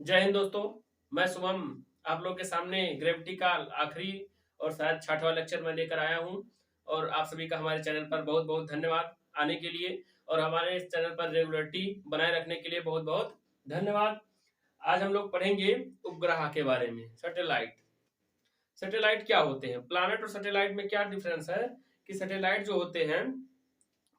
जय हिंद दोस्तों। मैं शुभम आप लोग के सामने ग्रेविटी का आखिरी और शायद छठवां लेक्चर मैं लेकर आया हूं। और आप सभी का हमारे चैनल पर बहुत बहुत धन्यवाद आने के लिए और हमारे इस चैनल पर रेगुलरिटी बनाए रखने के लिए बहुत बहुत धन्यवाद। आज हम लोग पढ़ेंगे उपग्रह के बारे में। सैटेलाइट। सैटेलाइट क्या होते हैं? प्लैनेट और सैटेलाइट में क्या डिफरेंस है कि सैटेलाइट जो होते हैं,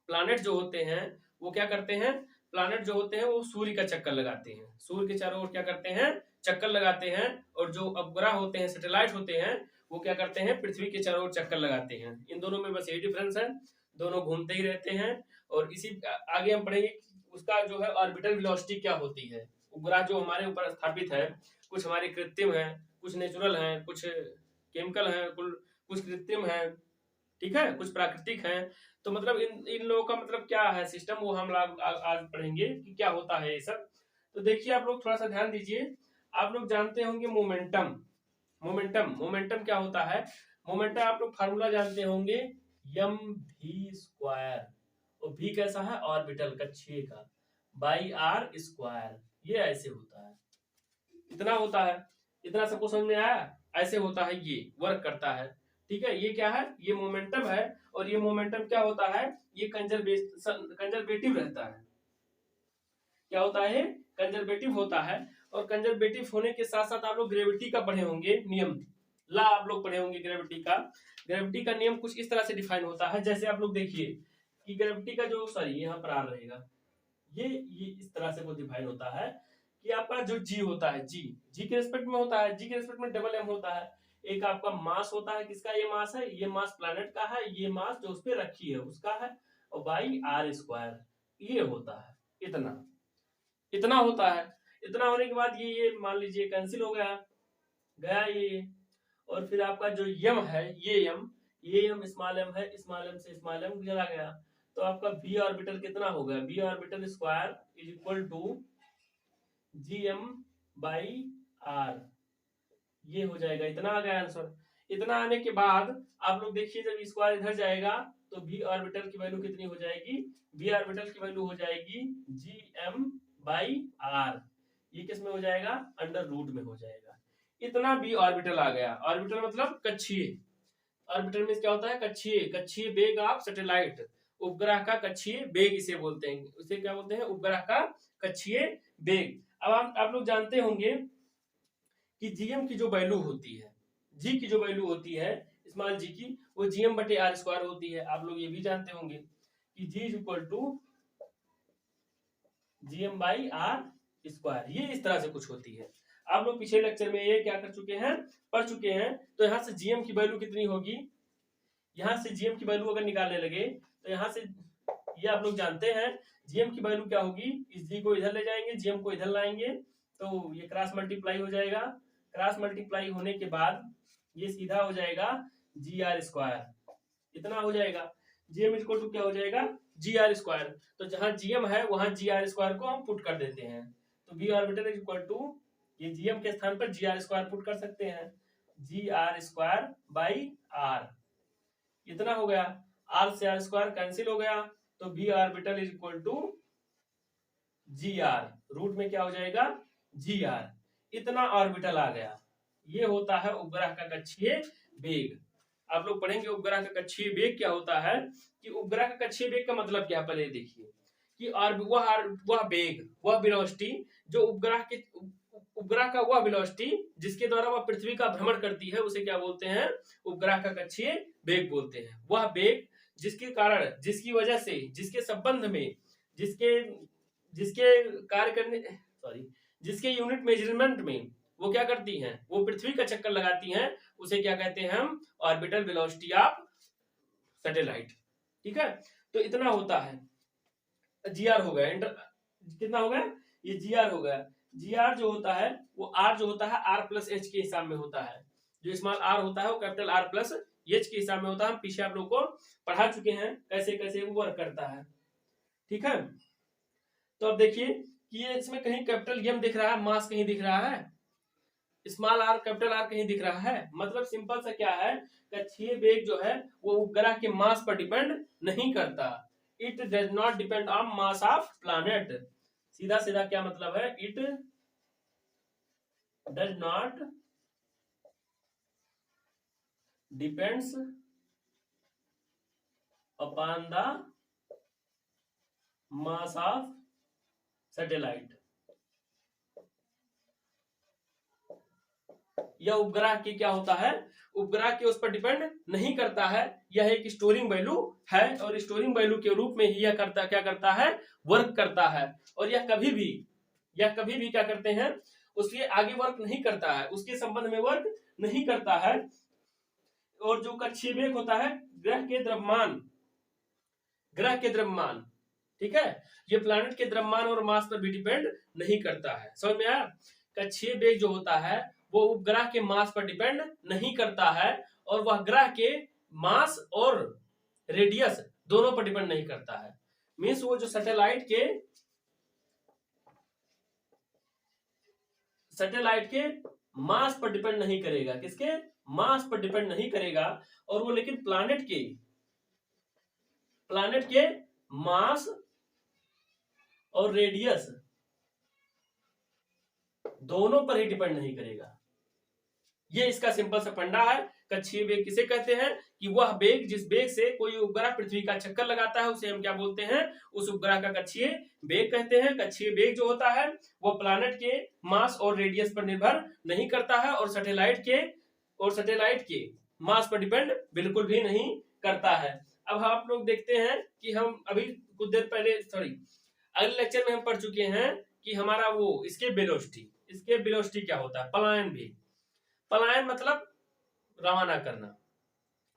प्लैनेट जो होते हैं वो क्या करते हैं? प्लैनेट जो होते हैं वो सूर्य का चक्कर लगाते हैं, सूर्य के चारों ओर क्या करते हैं? चक्कर लगाते हैं। और जो उपग्रह होते हैं, सैटेलाइट होते हैं, वो क्या करते हैं? पृथ्वी के चारों ओर चक्कर लगाते हैं। इन दोनों में बस यही डिफरेंस है, दोनों घूमते ही रहते हैं। और इसी आगे हम पढ़ेंगे उसका जो है ऑर्बिटल वेलोसिटी क्या होती है। उपग्रह जो हमारे ऊपर स्थापित है, कुछ हमारे कृत्रिम है, कुछ नेचुरल है, कुछ केमिकल है, कुछ कृत्रिम है, ठीक है, कुछ प्राकृतिक हैं। तो मतलब इन इन लोगों का मतलब क्या है सिस्टम, वो हम लोग आज पढ़ेंगे कि क्या होता है ये सब। तो देखिए आप लोग थोड़ा सा ध्यान दीजिए। आप लोग जानते होंगे मोमेंटम। मोमेंटम क्या होता है? मोमेंटम आप लोग फार्मूला जानते होंगे, एम भी स्क्वायर। और भी कैसा है? ऑर्बिटल कक्षीय का, बाई आर स्क्वायर। ये ऐसे होता है, इतना होता है। इतना सबको समझ में आया? ऐसे होता है, ये वर्क करता है। ठीक है, ये क्या है? ये मोमेंटम है। और ये मोमेंटम क्या होता है? ये कंजर्वेटिव रहता है। क्या होता है? कंजर्वेटिव होता है। और कंजर्वेटिव होने के साथ साथ आप लोग ग्रेविटी का पढ़े होंगे नियम, ला आप लोग पढ़े होंगे ग्रेविटी का। ग्रेविटी का नियम कुछ इस तरह से डिफाइन होता है, जैसे आप लोग देखिए कि ग्रेविटी का जो, सॉरी यहाँ पर आर रहेगा, ये इस तरह से वो डिफाइन होता है कि आपका जो जी होता है, जी के रिस्पेक्ट में होता है, जी के रिस्पेक्ट में डबल एम होता है। एक आपका मास होता है, किसका ये मास है? ये मास प्लैनेट का है, ये मास जो उस पर रखी है उसका है। और बाई आर स्क्वायर ये होता है। इतना इतना होता है। इतना होने के बाद ये मान लीजिए कैंसिल हो गया, गया ये। और फिर आपका जो यम है, ये यम स्मॉल एम है, स्मॉल एम से स्मॉल एम चला गया। तो आपका बी ऑर्बिटल कितना हो गया? V orbital square is equal to G M by R. ये हो जाएगा, इतना आ गया आंसर। इतना आने के बाद आप लोग देखिए, जब स्क्वायर इधर जाएगा तो बी ऑर्बिटल की वैल्यू कितनी हो जाएगी? बी ऑर्बिटल की वैल्यू हो जाएगी जी एम बाई आर। ये किस में हो जाएगा? अंडर रूट में हो जाएगा। इतना बी ऑर्बिटल आ गया। ऑर्बिटल मतलब कक्षीय। ऑर्बिटल में क्या होता है? कक्षीय, कक्षीय वेग ऑफ सैटेलाइट। उपग्रह का कक्षीय वेग इसे बोलते हैं। उसे क्या बोलते हैं? उपग्रह का कक्षीय वेग। अब आप लोग जानते होंगे कि जीएम की जो वैल्यू होती है, जी की जो वैल्यू होती है, स्मॉल जी की, वो जीएम बटे आर स्क्वायर होती है। आप लोग ये भी जानते होंगे कि G is equal to GM by R square. ये इस तरह से कुछ होती है। आप लोग पिछले लेक्चर में ये क्या कर चुके हैं? पढ़ चुके हैं। तो यहाँ से जीएम की वैल्यू कितनी होगी? यहाँ से जीएम की वैल्यू अगर निकालने लगे तो यहाँ से ये आप लोग जानते हैं जीएम की वैल्यू क्या होगी। इस जी को इधर ले जाएंगे, जीएम को इधर लाएंगे, तो ये क्रॉस मल्टीप्लाई हो जाएगा। क्रॉस मल्टीप्लाई होने के बाद ये सीधा हो जाएगा जी आर स्क्वायर। इतना हो जाएगा। जीएम इक्वल टू क्या हो जाएगा? जी आर स्क्वायर। तो जहां जीएम है वहां जी आर स्क्वायर को हम पुट कर देते हैं। तो v orbital is equal to, ये जीएम के स्थान पर जी आर स्क्वायर पुट कर सकते हैं, जी आर स्क्वायर बाई आर। इतना हो गया। आर से आर स्क्वायर कैंसिल हो गया, तो v orbital is equal to G R. Root में क्या हो जाएगा? जी आर। इतना ऑर्बिटल आ गया। ये होता है उपग्रह का कक्षीय वेग। आप लोग पढ़ेंगे उपग्रह का कक्षीय वेग क्या होता है। कि उपग्रह का कक्षीय वेग का मतलब क्या, पहले देखिए कि वह वेग, वह वेलोसिटी जो उपग्रह का वह वेलोसिटी जिसके द्वारा वह पृथ्वी का भ्रमण करती है, उसे क्या बोलते हैं? उपग्रह का कक्षीय वेग बोलते हैं। वह वेग जिसके कारण, जिसकी वजह से, जिसके संबंध में, जिसके जिसके कार्य करने, सॉरी, जिसके यूनिट मेजरमेंट में वो क्या करती हैं? वो पृथ्वी का चक्कर लगाती हैं। उसे क्या कहते हैं हम? Orbital velocity of satellite. ठीक है, तो इतना होता है। जी आर हो गया, कितना हो गया? ये जी आर हो गया। जी आर जो होता है वो आर जो होता है आर प्लस एच के हिसाब में होता है। जो स्मॉल आर होता है वो कैपिटल आर प्लस एच के हिसाब में होता है। हम पीछे आप लोग को पढ़ा चुके हैं कैसे कैसे वो वर्क करता है। ठीक है, तो अब देखिए कि ये इसमें कहीं कैपिटल एम दिख रहा है, मास कहीं दिख रहा है, स्मॉल आर कैपिटल आर कहीं दिख रहा है। मतलब सिंपल सा क्या है, कक्षीय वेग जो है वो उपग्रह के मास पर डिपेंड नहीं करता। It does not depend on mass of planet. सीधा सीधा क्या मतलब है? It does not depends upon the mass of satellite. यह उपग्रह की क्या होता है, उपग्रह के उस पर डिपेंड नहीं करता है। यह एक स्टोरिंग वैल्यू है और स्टोरिंग वैल्यू के रूप में ही यह क्या करता है, वर्क करता है। और यह कभी भी क्या करते हैं, उसके आगे वर्क नहीं करता है, उसके संबंध में वर्क नहीं करता है। और जो कक्षीय वेग होता है ग्रह के द्रव्यमान, ठीक है, ये प्लैनेट के द्रव्यमान और मास पर भी डिपेंड नहीं करता है। समझ में आया? कक्षीय वेग जो होता है वो उपग्रह के मास पर डिपेंड नहीं करता है और वह ग्रह के मास और रेडियस दोनों पर डिपेंड नहीं करता है। मीन्स वो जो सैटेलाइट के मास पर डिपेंड नहीं करेगा, किसके मास पर डिपेंड नहीं करेगा। और वो लेकिन प्लैनेट के मास और रेडियस दोनों पर ही डिपेंड नहीं करेगा। ये इसका सिंपल सा फंडा है। कक्षीय वेग किसे कहते हैं कि वह वेग जिस वेग से कोई उपग्रह पृथ्वी का चक्कर लगाता है उसे हम क्या बोलते हैं, उस उपग्रह का कक्षीय वेग कहते हैं। कक्षीय वेग जो होता है वो प्लैनेट के मास और रेडियस पर निर्भर नहीं करता है और सैटेलाइट के मास पर डिपेंड बिल्कुल भी नहीं करता है। अब आप लोग देखते हैं कि हम अभी कुछ देर पहले अगले लेक्चर में हम पढ़ चुके हैं कि हमारा वो एस्केप वेलोसिटी क्या होता है, पलायन वेग। पलायन मतलब रवाना करना,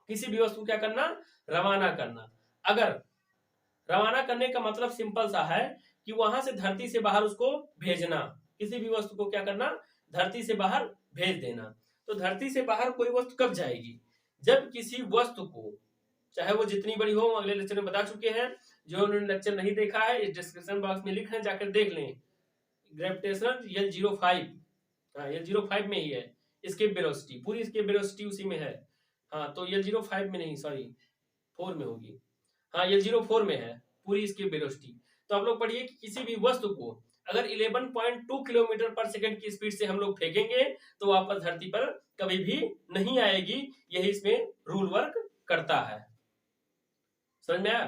किसी भी वस्तु क्या करना, रवाना करना। अगर रवाना करने का मतलब सिंपल सा है कि वहां से धरती से बाहर उसको भेजना, किसी भी वस्तु को क्या करना, धरती से बाहर भेज देना। तो धरती से बाहर कोई वस्तु कब जाएगी, जब किसी वस्तु को, चाहे वो जितनी बड़ी हो, अगले लेक्चर में बता चुके हैं। जो उन्होंने लेक्चर नहीं देखा है इस डिस्क्रिप्शन बॉक्स में लिख है, जाकर देख लें। ग्रेविटेशनल L05, हाँ L05 में ही है इसके वेलोसिटी, पूरी इसके वेलोसिटी उसी में है। हाँ तो L05 में नहीं, सॉरी 4 में होगी। हाँ L04 में है पूरी इसकी वेलोसिटी। तो आप लोग पढ़िए कि किसी भी वस्तु को अगर 11.2 किलोमीटर पर सेकंड की स्पीड से हम लोग फेंकेंगे तो वापस धरती पर कभी भी नहीं आएगी। यही इसमें रूल वर्क करता है। समझ में आया?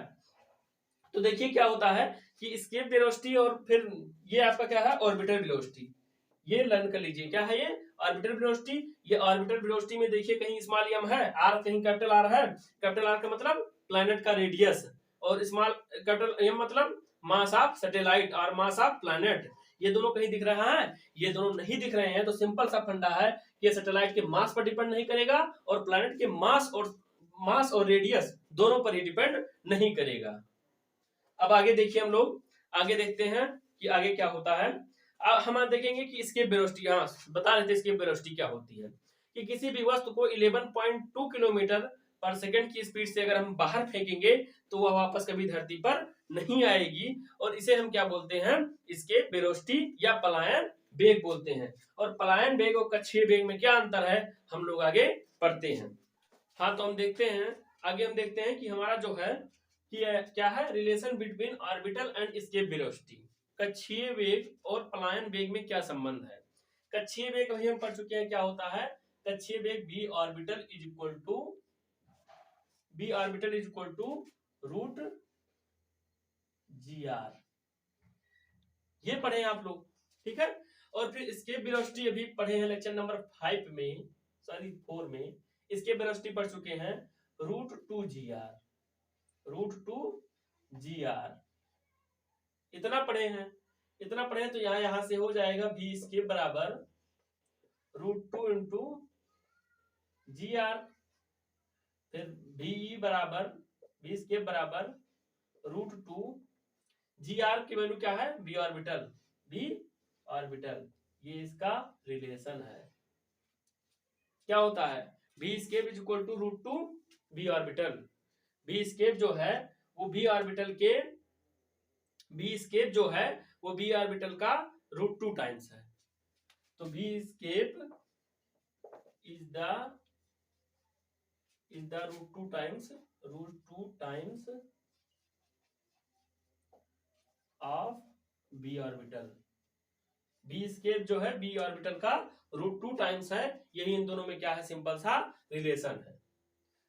तो देखिए क्या होता है कि एस्केप वेलोसिटी और फिर ये आपका क्या है, ऑर्बिटल वेलोसिटी। ये लर्न कर लीजिए क्या है ये ऑर्बिटल वेलोसिटी। ये ऑर्बिटल वेलोसिटी में देखिए कहीं स्मॉल एम है, आर कहीं कैपिटल आर है। कैपिटल आर का मतलब प्लैनेट का रेडियस और स्मॉल कैपिटल एम मतलब मास ऑफ सैटेलाइट और मास ऑफ प्लैनेट। ये दोनों कहीं दिख रहा है, ये दोनों नहीं दिख रहे हैं। तो सिंपल सा फंडा है कि सैटेलाइट के मास पर डिपेंड नहीं करेगा और प्लैनेट के मास और रेडियस दोनों पर ही डिपेंड नहीं करेगा। अब आगे देखिए, हम लोग आगे देखते हैं कि आगे क्या होता है। अब हम देखेंगे कि एस्केप वेलोसिटी, हाँ बता रहे थे एस्केप वेलोसिटी क्या होती है कि किसी भी वस्तु को 11.2 किलोमीटर पर सेकंड की स्पीड से अगर हम बाहर फेंकेंगे तो वह वापस कभी धरती पर नहीं आएगी। और इसे हम क्या बोलते हैं, एस्केप वेलोसिटी या पलायन वेग बोलते हैं। और पलायन वेग और कक्षीय वेग में क्या अंतर है हम लोग आगे पढ़ते हैं। हाँ तो हम देखते हैं, आगे हम देखते हैं कि हमारा जो है कि क्या है, relation between orbital and escape velocity. कक्षीय वेग और पलायन वेग में क्या संबंध है। कक्षीय वेग अभी हम पढ़ चुके हैं क्या होता है। कक्षीय वेग v orbital is equal to root G R, ये पढ़े आप लोग, ठीक है। और फिर एस्केप वेलोसिटी अभी पढ़े हैं लेक्चर नंबर 5 में, सॉरी 4 में। एस्केप वेलोसिटी पढ़ चुके हैं √2 जी आर, इतना पढ़े हैं। तो यहां से हो जाएगा v इसके बराबर √2 इंटू जी आर, फिर v बराबर v इसके बराबर √2 जी आर की वैल्यू क्या है, v ऑर्बिटल। ये इसका रिलेशन है। क्या होता है, v escape is equal to √2 v orbital. v escape जो है वो v ऑर्बिटल के v स्केप जो है वो v ऑर्बिटल का √2 टाइम्स है। तो v escape is the √2 times of v orbital. V escape जो है बी ऑर्बिटल का √2 टाइम्स है। यही इन दोनों में क्या है, सिंपल सा रिलेशन है।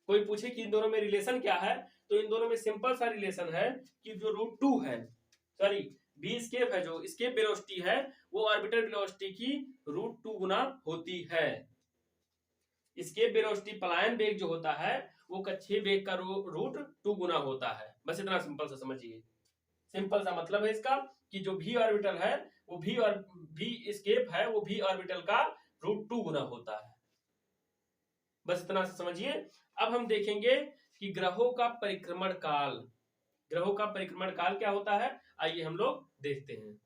कोई पूछे कि इन दोनों में रिलेशन क्या है, तो इन दोनों में सिंपल सा रिलेशन है कि जो √2 है, सॉरी बी स्केप है, जो स्केप वेलोसिटी है वो ऑर्बिटल वेलोसिटी की √2 गुना होती है। स्केप वेलोसिटी पलायन वेग जो होता है वो कक्षीय वेग का √2 गुना होता है। बस इतना सिंपल सा समझिए। सिंपल सा मतलब है इसका कि जो भी ऑर्बिटल है वो भी स्केप है वो भी ऑर्बिटल का √2 गुना होता है। बस इतना सा समझिए। अब हम देखेंगे कि ग्रहों का परिक्रमण काल, ग्रहों का परिक्रमण काल क्या होता है, आइए हम लोग देखते हैं।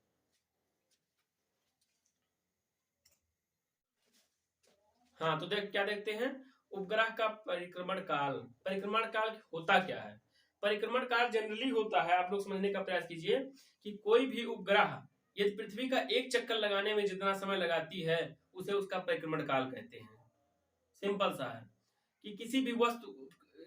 हाँ तो क्या देखते हैं, उपग्रह का परिक्रमण काल। परिक्रमण काल होता क्या है? परिक्रमण काल जनरली होता है, आप लोग समझने का प्रयास कीजिए कि कोई भी उपग्रह यदि पृथ्वी का एक चक्कर लगाने में जितना समय लगाती है उसे उसका परिक्रमण काल कहते हैं। सिंपल सा है कि किसी भी वस्तु,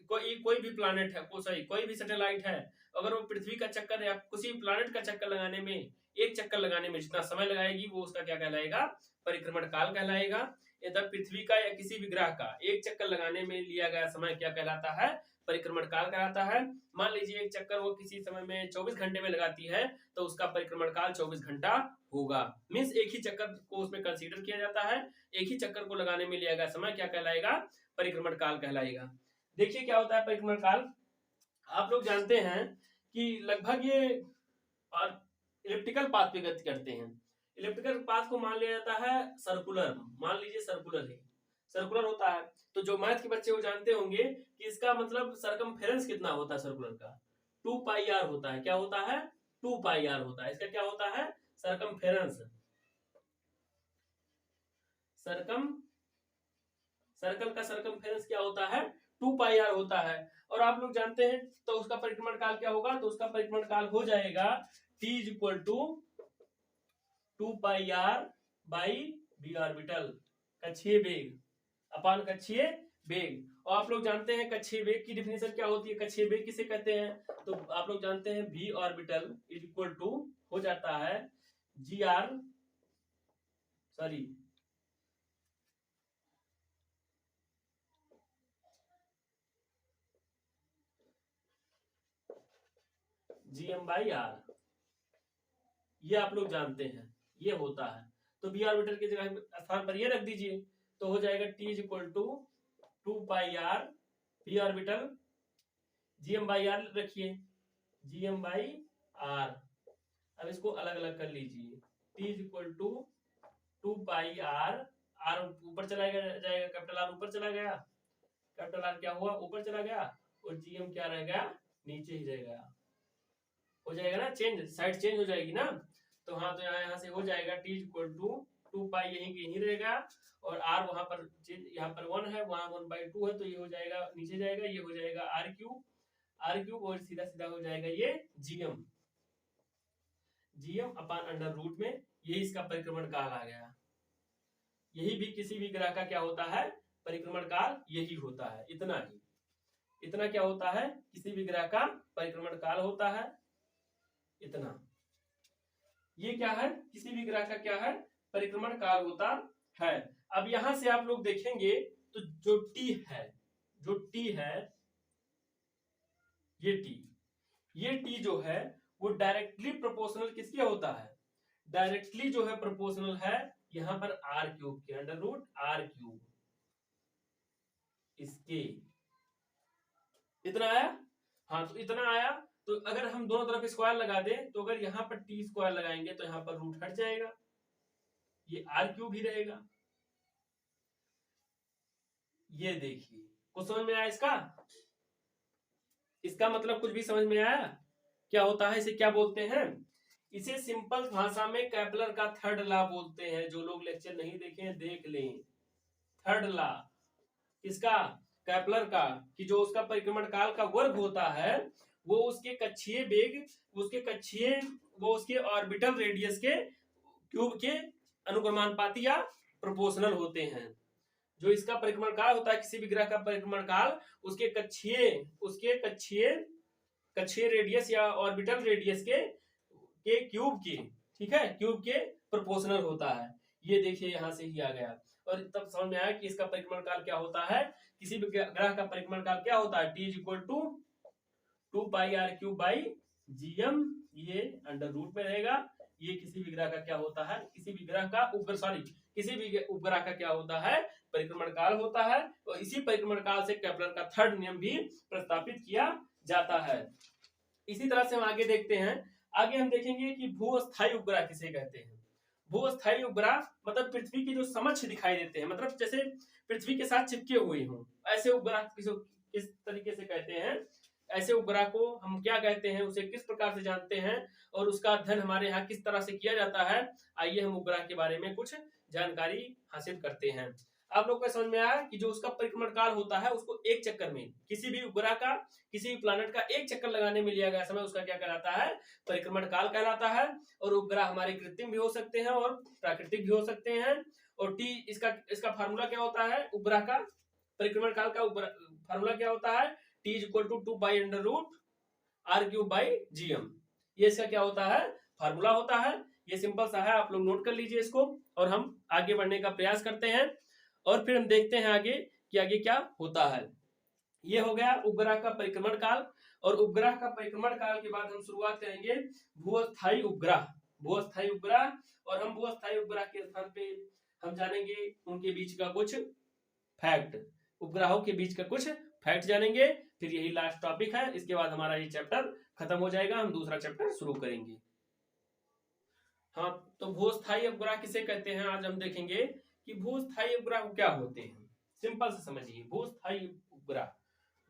कोई भी प्लैनेट है, कोई भी सैटेलाइट है, अगर वो पृथ्वी का चक्कर या किसी प्लैनेट का चक्कर लगाने में, एक चक्कर लगाने में जितना समय लगाएगी वो उसका क्या कहलाएगा, परिक्रमण काल कहलाएगा। यदि पृथ्वी का या किसी भी ग्रह का एक चक्कर लगाने में लिया गया समय क्या कहलाता है, परिक्रमण काल कहलाता है। मान लीजिए एक चक्कर वो किसी समय में 24 घंटे में लगाती है तो उसका परिक्रमण काल 24 घंटा होगा। मींस एक ही चक्कर को उसमें कंसीडर किया जाता है, एक ही चक्कर को लगाने में लिया गया समय क्या कहलाएगा, परिक्रमण काल कहलाएगा। देखिए क्या होता है परिक्रमण काल। आप लोग जानते हैं कि लगभग ये और इलिप्टिकल पाथ पे गति करते हैं। इलिप्टिकल पाथ को मान लिया जाता है सर्कुलर, मान लीजिए सर्कुलर है, सर्कुलर होता है। तो जो मैथ के बच्चे वो जानते होंगे कि इसका मतलब सरकमफेरेंस कितना होता है सर्कुलर का, 2πr होता है। क्या होता है, 2πr होता है। इसका क्या होता है, सरकमफेरेंस। सर्कल का सरकमफेरेंस क्या होता है, 2πr होता है। और आप लोग जानते हैं तो उसका परिक्रमण काल क्या होगा, तो उसका परिक्रमण काल हो जाएगा t = 2πr by B orbital, कक्षीय वेग अपान कक्षीय वेग। और आप लोग जानते हैं कक्षीय वेग की डिफिनेशन क्या होती है, कक्षीय वेग किसे कहते हैं, तो आप लोग जानते हैं v ऑर्बिटल = हो जाता है gm/r। ये आप लोग जानते हैं, ये होता है। तो बी ऑर्बिटल की जगह स्थान पर ये रख दीजिए तो हो जाएगा t = 2πr B orbital, gm/r रखिए, gm/r। अब इसको अलग अलग कर लीजिए, t = 2πr, r ऊपर चला जाएगा, कैपिटल R ऊपर चला गया, कैपिटल R क्या हुआ, ऊपर चला गया, और gm क्या रहेगा, नीचे ही रहेगा। हो जाएगा ना चेंज, साइड चेंज हो जाएगी ना। तो हाँ, तो यहाँ से हो जाएगा t = 2π यहीं रहेगा, और r वहां पर, यहाँ पर 1 है, वहां 1/2 है, तो ये हो जाएगा नीचे जाएगा, ये हो जाएगा r3, और सीधा सीधा हो जाएगा ये gm अपान अंडर रूट में। ये इसका परिक्रमण काल आ गया। यही भी किसी भी ग्रह का क्या होता है, परिक्रमण काल यही होता है। इतना ही, इतना क्या होता है, किसी भी ग्रह का परिक्रमण काल होता है इतना। ये क्या है, किसी भी ग्रह का क्या है, परिक्रमण काल होता है। अब यहां से आप लोग देखेंगे तो जो टी है, ये टी जो है वो डायरेक्टली प्रोपोर्शनल किसके होता है, डायरेक्टली जो है प्रोपोर्शनल है यहां पर r³ के, √r³। इसके इतना आया, हाँ तो इतना आया। तो अगर हम दोनों तरफ स्क्वायर लगा दें तो अगर यहाँ पर t² लगाएंगे तो यहाँ पर रूट हट जाएगा, ये r³ ही रहेगा। ये देखिए, कुछ समझ में आया इसका मतलब कुछ भी समझ में आया, क्या होता है, इसे क्या बोलते हैं, इसे सिंपल भाषा में केपलर का थर्ड लॉ बोलते हैं। जो लोग लेक्चर नहीं देखे हैं देख लें, थर्ड लॉ किसका, केपलर का, कि जो उसका परिक्रमण काल का वर्ग होता है वो उसके कक्षीय वेग, उसके ऑर्बिटल रेडियस के क्यूब के अनुक्रमानुपाती या प्रोपोर्शनल होते हैं। जो इसका परिक्रमण काल होता है किसी भी ग्रह का परिक्रमण काल उसके कक्षीय रेडियस या ऑर्बिटल रेडियस के क्यूब के, ठीक है, क्यूब के प्रोपोर्शनल होता है। ये देखिए यहाँ से ही आ गया, और तब समझ में आया कि इसका परिक्रमण काल क्या होता है। किसी भी ग्रह का परिक्रमण काल क्या होता है, T is equal to 2πr³/gm, ये अंडर रूट में रहेगा। ये किसी भी ग्रह का क्या होता है, किसी भी ग्रह का किसी भी उपग्रह का क्या होता है, परिक्रमण काल होता है। और इसी परिक्रमण काल से केपलर का थर्ड नियम भी प्रस्तावित किया जाता है। इसी तरह से हम आगे देखते हैं। आगे हम देखेंगे कि भू-अस्थायी उपग्रह किसे कहते हैं। भू-अस्थायी उपग्रह मतलब पृथ्वी के जो समक्ष दिखाई देते हैं, मतलब जैसे पृथ्वी के साथ चिपके हुए हों, ऐसे उपग्रह किस तरीके से कहते हैं। ऐसे उपग्रह को हम क्या कहते हैं, उसे किस प्रकार से जानते हैं, और उसका अध्ययन हमारे यहाँ किस तरह से किया जाता है। आइए हम उपग्रह के बारे में कुछ जानकारी हासिल करते हैं। आप लोग को समझ में आया कि जो उसका परिक्रमण काल होता है, उसको एक चक्कर में किसी भी उपग्रह का, किसी भी प्लैनेट का एक चक्कर लगाने में लिया गया समय, उसका क्या कहलाता है, परिक्रमण काल कहलाता है। और उपग्रह हमारे कृत्रिम भी हो सकते हैं और प्राकृतिक भी हो सकते हैं। और टी इसका फार्मूला क्या होता है, उपग्रह का परिक्रमण काल का फार्मूला क्या होता है, T is equal to 2π√r³/gm। ये इसका क्या होता है, फार्मूला होता है। ये सिंपल सा है, आप लोग नोट कर लीजिए इसको, और हम आगे बढ़ने का प्रयास करते हैं। और फिर हम देखते हैं आगे कि आगे क्या होता है। ये हो गया उपग्रह का परिक्रमण काल। और उपग्रह का परिक्रमण काल के बाद हम शुरुआत करेंगे भू-अस्थायी उपग्रह। भू-अस्थायी उपग्रह, और हम भू-अस्थायी उपग्रह के स्थान पे हम जानेंगे उनके बीच का कुछ फैक्ट, उपग्रहों के बीच का कुछ फैक्ट जानेंगे। फिर यही लास्ट टॉपिक है, इसके बाद हमारा ये चैप्टर खत्म हो जाएगा, हम दूसरा चैप्टर शुरू करेंगे। हाँ, तो भू-अस्थायी उपग्रह किसे कहते हैं, आज हम देखेंगे कि भू-अस्थायी उपग्रह क्या होते हैं। सिंपल से समझिए, भू-अस्थायी उपग्रह,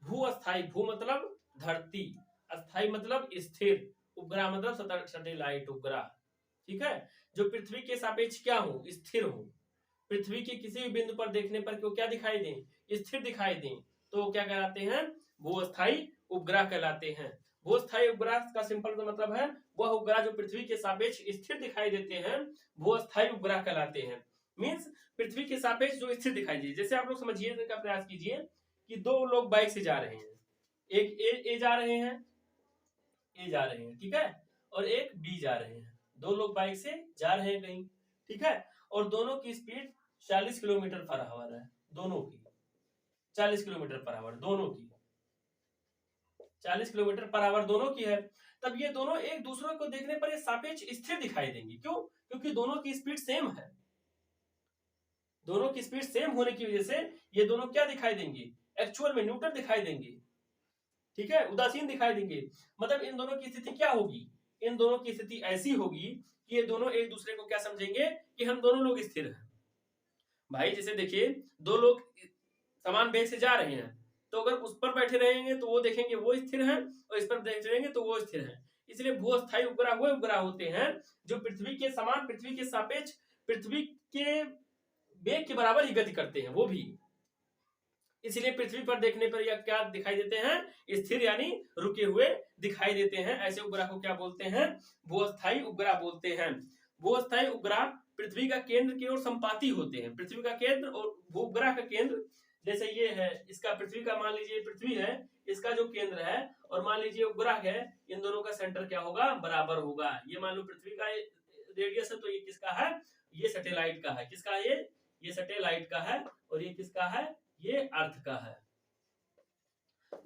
भू-अस्थायी, भू मतलब धरती, अस्थायी मतलब स्थिर, उपग्रह मतलब सैटेलाइट उपग्रह, ठीक है, जो पृथ्वी के सापेक्ष क्या हो, स्थिर हो। पृथ्वी के किसी भी बिंदु पर देखने पर क्यों क्या दिखाई दें, स्थिर दिखाई दें, तो क्या कहलाते हैं, भू-अस्थायी उपग्रह कहलाते हैं। भू-अस्थायी उपग्रह का सिंपल मतलब है वह उपग्रह जो पृथ्वी के सापेक्ष स्थिर दिखाई देते हैं, भू-अस्थायी उपग्रह कहलाते हैं। मींस पृथ्वी के सापेक्ष जो स्थिर दिखाई दे। जैसे आप लोग समझिए का प्रयास कीजिए कि दो लोग बाइक से जा रहे हैं, एक ए जा रहे हैं, ठीक है, और एक बी जा रहे हैं। दो लोग बाइक से जा रहे हैं कहीं, ठीक है, और दोनों की स्पीड 40 किलोमीटर पर आवर है, दोनों की 40 किलोमीटर पर आवर, दोनों की 40 किलोमीटर पर आवर दोनों की है। तब ये दोनों एक दूसरे को देखने पर ये सापेक्ष स्थिर दिखाई देंगे। क्यों? क्योंकि दोनों की स्पीड सेम है। दोनों की स्पीड सेम होने की वजह से ये दोनों क्या दिखाई देंगे, एक्चुअल में न्यूट्रल दिखाई देंगे, ठीक है, उदासीन दिखाई देंगे। मतलब इन दोनों की स्थिति क्या होगी, इन दोनों की स्थिति ऐसी होगी कि ये दोनों एक दूसरे को क्या समझेंगे कि हम दोनों लोग स्थिर हैं। भाई जैसे देखिए, दो लोग समान वेग से जा रहे हैं, तो अगर उस पर बैठे रहेंगे तो वो देखेंगे वो स्थिर हैं, और इस पर बैठे रहेंगे तो वो स्थिर हैं। इसलिए भू-अस्थायी उपग्रह वो उपग्रह होते हैं जो पृथ्वी के समान, पृथ्वी के सापेक्ष, पृथ्वी के वेग के बराबर ही गति करते हैं वो भी। इसलिए पृथ्वी पर देखने पर यह क्या दिखाई देते हैं, स्थिर यानी रुके हुए दिखाई देते हैं। ऐसे उपग्रह को क्या बोलते हैं, भू-अस्थायी उपग्रह बोलते हैं। भू-अस्थायी उपग्रह पृथ्वी का केंद्र की ओर संपाती होते हैं। पृथ्वी का केंद्र और भू-उपग्रह का केंद्र, जैसे ये है, इसका पृथ्वी का, मान लीजिए पृथ्वी है, इसका जो केंद्र है, और मान लीजिए उपग्रह है, इन दोनों का सेंटर क्या होगा, बराबर होगा। ये मान लो पृथ्वी का रेडियस है, तो ये किसका है, ये सैटेलाइट का है। किसका है ये सैटेलाइट का है, और ये किसका है, ये अर्थ का है।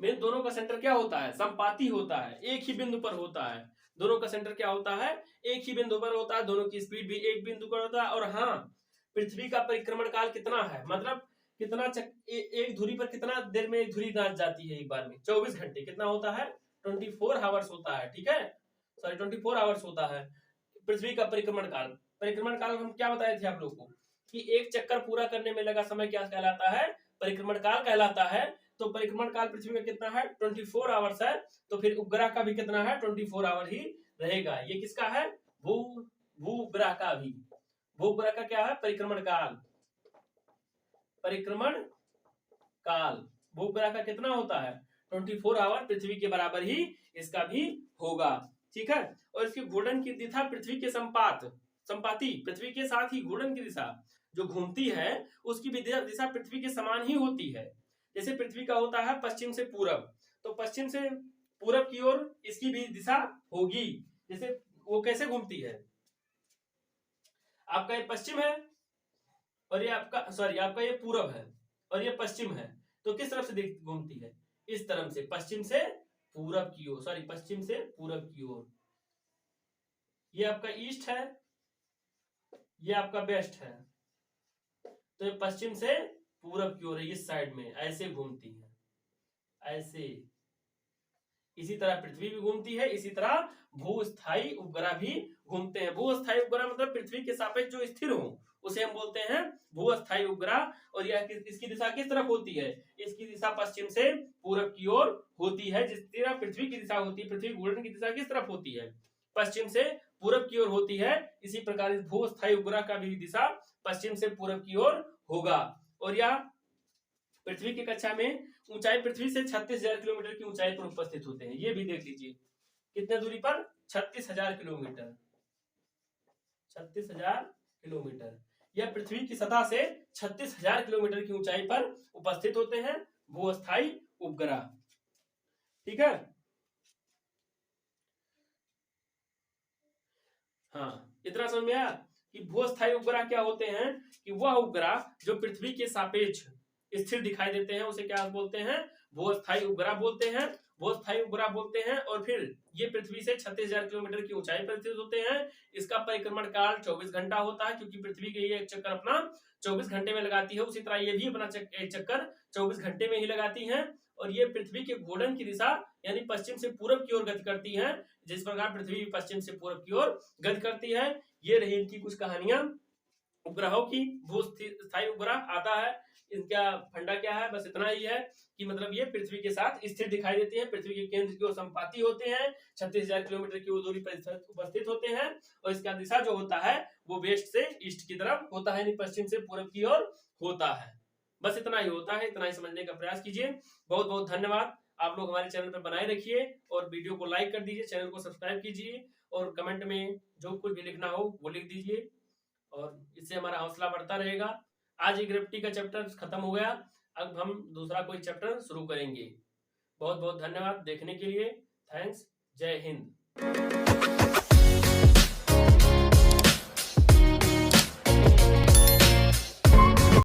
में दोनों का सेंटर क्या होता है, संपाती होता है, एक ही बिंदु पर होता है। दोनों का सेंटर क्या होता है, एक ही बिंदु पर होता है। दोनों की स्पीड भी एक बिंदु पर होता है। और हाँ, पृथ्वी का परिक्रमण काल कितना है, मतलब कितना एक धुरी पर कितना देर में एक धुरी नाच जाती है, एक बार में 24 घंटे कितना होता है, 24 आवर्स होता है, ठीक है, सॉरी 24 आवर्स होता है पृथ्वी का परिक्रमण काल। परिक्रमण काल हम क्या बताए थे आप लोग को कि एक चक्कर पूरा करने में लगा समय क्या कहलाता है, परिक्रमण काल कहलाता है। तो परिक्रमण काल पृथ्वी का कितना है, 24 आवर्स है। तो फिर उपग्रह का भी कितना है, 24 आवर ही रहेगा। ये किसका है, भू-उपग्रह का भी, भू-उपग्रह का क्या है, परिक्रमण काल। परिक्रमण काल भू-उपग्रह का कितना होता है, 24 आवर, पृथ्वी के बराबर ही इसका भी होगा, ठीक है। और इसकी घूर्णन की दिशा पृथ्वी के संपाती, पृथ्वी के साथ ही घूर्णन की दिशा जो घूमती है, उसकी भी दिशा पृथ्वी के समान ही होती है। जैसे पृथ्वी का होता है पश्चिम से पूरब, तो पश्चिम से पूरब की ओर इसकी भी दिशा होगी। जैसे वो कैसे घूमती है, आपका ये पश्चिम है और ये आपका ये पूरब है और ये पश्चिम है, तो किस तरफ से घूमती है? इस तरफ से, पश्चिम से पूरब की ओर, पश्चिम से पूरब की ओर। ये आपका ईस्ट है, ये आपका वेस्ट है, तो ये पश्चिम से पूरब की ओर है, इस साइड में ऐसे घूमती है, ऐसे। इसी तरह पृथ्वी भी घूमती है, इसी तरह भूस्थायी उपग्रह भी घूमते हैं। भूस्थायी उपग्रह मतलब पृथ्वी के सापेक्ष जो स्थिर हो उसे हम बोलते हैं भूस्थायी उपग्रह। और यह इसकी दिशा किस तरफ होती है? इसकी दिशा पश्चिम से पूरब की ओर होती है। जिस तरह पृथ्वी की दिशा होती है, पृथ्वी घूर्णन की दिशा किस तरफ होती है? पश्चिम से पूरब की ओर होती है। इसी प्रकार इस भूस्थायी उपग्रह का भी दिशा पश्चिम से पूरब की ओर होगा। और यह पृथ्वी की कक्षा में ऊंचाई पृथ्वी से 36,000 किलोमीटर की ऊंचाई पर उपस्थित होते हैं। ये भी देख लीजिए कितने दूरी पर, 36,000 किलोमीटर, 36,000 किलोमीटर। यह पृथ्वी की सतह से 36,000 किलोमीटर की ऊंचाई पर उपस्थित होते हैं भूस्थायी उपग्रह। ठीक है, हाँ, इतना समझ में आया कि भूस्थायी उपग्रह क्या होते हैं? कि वह उपग्रह जो पृथ्वी के सापेक्ष स्थिर दिखाई देते हैं उसे क्या बोलते हैं? भूस्थायी उपग्रह बोलते हैं, भूस्थायी उपग्रह बोलते हैं। और फिर ये पृथ्वी से 36,000 किलोमीटर की ऊंचाई पर स्थित होते हैं। इसका परिक्रमण काल 24 घंटा होता है, क्योंकि पृथ्वी के ये एक चक्कर अपना 24 घंटे में लगाती है, उसी तरह ये भी अपना एक चक्कर 24 घंटे में ही लगाती है। और ये पृथ्वी के घूर्णन की दिशा यानी पश्चिम से पूरब की ओर गति करती है, जिस प्रकार पृथ्वी पश्चिम से पूरब की ओर गति करती है। ये रही इनकी कुछ कहानियां उपग्रहों की। भूस्थायी उपग्रह आता है, इनका फंडा क्या है? बस इतना ही है कि मतलब ये पृथ्वी के साथ स्थिर दिखाई देती है, पृथ्वी के केंद्र की ओर संपाती होते हैं, 36,000 किलोमीटर की दूरी पर उपस्थित होते हैं। और इसका दिशा जो होता है वो वेस्ट से ईस्ट की तरफ होता है, यानी पश्चिम से पूरब की ओर होता है। बस इतना ही होता है, इतना ही समझने का प्रयास कीजिए। बहुत बहुत धन्यवाद। आप लोग हमारे चैनल पर बनाए रखिए और वीडियो को लाइक कर दीजिए, चैनल को सब्सक्राइब कीजिए और कमेंट में जो कुछ भी लिखना हो वो लिख दीजिए, और इससे हमारा हौसला बढ़ता रहेगा। आज ये ग्रेविटी का चैप्टर खत्म हो गया, अब हम दूसरा कोई चैप्टर शुरू करेंगे। बहुत बहुत धन्यवाद देखने के लिए। थैंक्स। जय हिंद।